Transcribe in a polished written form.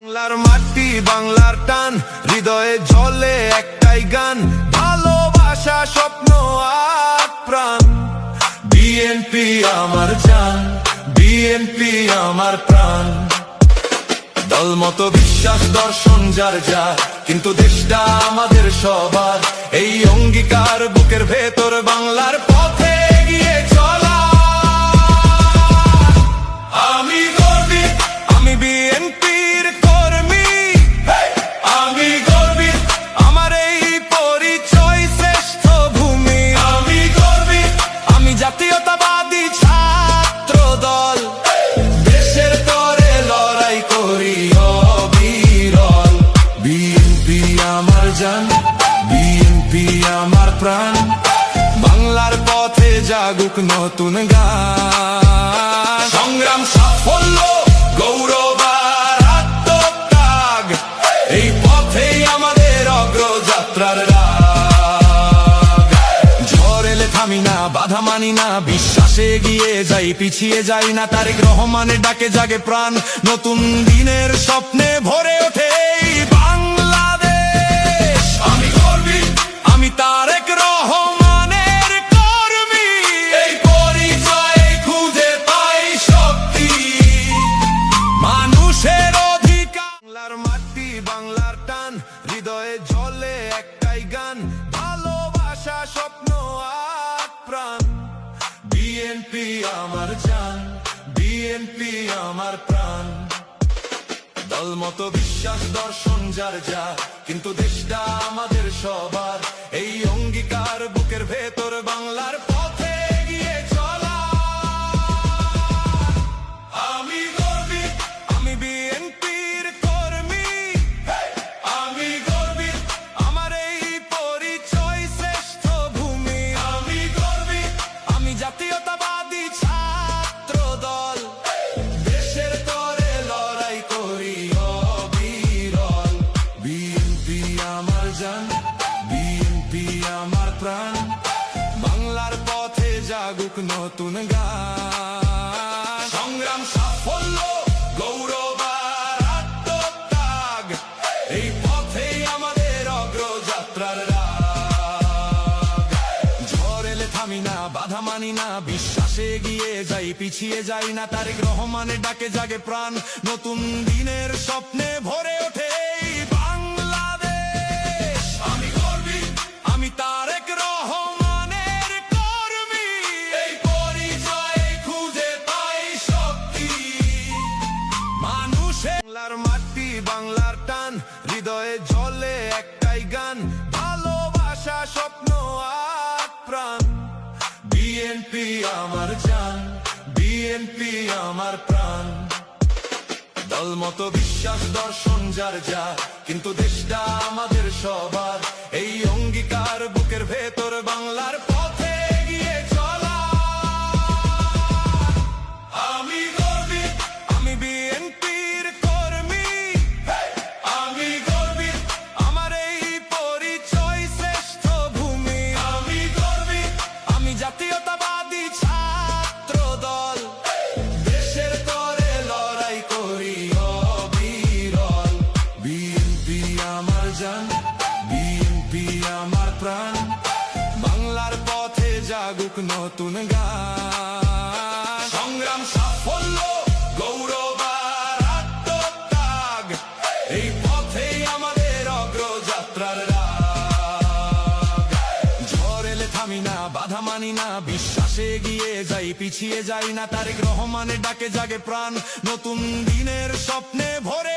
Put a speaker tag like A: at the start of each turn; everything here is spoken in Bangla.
A: বাংলার মাটি বাংলার টান হৃদয়ে জ্বলে একটাই গান ভালোবাসা স্বপ্ন আর প্রাণ বিএনপি আমার জান বিএনপি আমার প্রাণ দল মতো বিশ্বাস দর্শন যার যার কিন্তু দেশটা আমাদের সবার এই অঙ্গীকার বুকের ভেতর বাংলার পথে এগিয়ে চলা আমি গর্বিত আমি বিএনপির কর্মী আমি গর্বিত আমার এই পরিচয় শ্রেষ্ঠ ভূমি আমি গর্বিত আমি জাতীয়তাবাদী ছাত্র দল দেশের তরে লড়াই করি অবিরল বিএনপি আমার জান বিএনপি আমার প্রাণ বাংলার পথে জাগুক নতুন গান সংগ্রাম সাফল্য গৌরব আর আত্মত্যাগ এই পথেই আমাদের অগ্রযাত্রার রাগ ঝড় এলে থামি না বাধা মানি না বিশ্বাসে এগিয়ে যাই পিছিয়ে যাই না তারেক রহমানের ডাকে জাগে প্রাণ নতুন দিনের স্বপ্নে ভরে ওঠে এই বাংলাদেশ আমি গর্বিত আমি তারেক রহমানের কর্মী এই পরিচয়ে খুঁজে পাই শক্তি মানুষের অধিকার বাংলার মাটি বাংলার টান হৃদয়ে জ্বলে একটাই গান ভালোবাসা স্বপ্ন আর প্রাণ বিএনপি আমার জান বিএনপি আমার প্রাণ দল মতো বিশ্বাস দর্শন যার যার কিন্তু দেশটা আমাদের সবার এই অঙ্গীকার বুকের ভেতর বাংলার পথে এগিয়ে চলা আমি গর্বিত আমি বিএনপির কর্মী আমি গর্বিত আমার এই পরিচয় শ্রেষ্ঠ ভূমি আমি গর্বিত আমি জাতীয়তাবাদী ছাত্র দল দেশের তরে লড়াই করি অবিরল বিএনপি আমার জান বিএনপি আমার প্রাণ বাংলার পথে জাগুক নতুন গান সংগ্রাম সাফল্য গৌরব আর আত্মত্যাগ এই পথেই আমাদের অগ্রযাত্রার রাগ ঝড় এলে থামি না বাধা মানি না বিশ্বাসে এগিয়ে যাই পিছিয়ে যাই না তারেক রহমানের ডাকে জাগে প্রাণ নতুন দিনের স্বপ্নে ভরে ওঠে এই বাংলাদেশ আমি গর্বিত আমি তারেক রহমানের কর্মী এই পরিচয়ে খুঁজে পাই শক্তি মানুষের বাংলার মাটি বাংলার টান হৃদয়ে জ্বলে একটাই গান ভালোবাসা স্বপ্ন আর প্রাণ বিএনপি আমার জান বিএনপি আমার প্রাণ দল মতো বিশ্বাস দর্শন যার যার কিন্তু দেশটা আমাদের সবার এই অঙ্গীকার বুকের ভেতর বাংলার পথে এগিয়ে চলা আমি গর্বিত আমি বিএনপির কর্মী আমি গর্বিত আমার এই পরিচয় শ্রেষ্ঠ ভূমি আমি গর্বিত আমি জাতীয়তাবাদী ছাত্র দল দেশের তরে লড়াই করি অবিরল বিএনপি আমার জান বিএনপি আমার প্রাণ বাংলার পথে জাগুক নতুন গান সংগ্রাম সাফল্য গৌরব আর আত্মত্যাগ এই পথেই আমাদের অগ্রযাত্রার রাগ ঝড় এলে থামি না বাধা মানি না বিশ্বাসে এগিয়ে যাই পিছিয়ে যাই না তারেক রহমানের ডাকে জাগে প্রাণ নতুন দিনের স্বপ্নে ভরে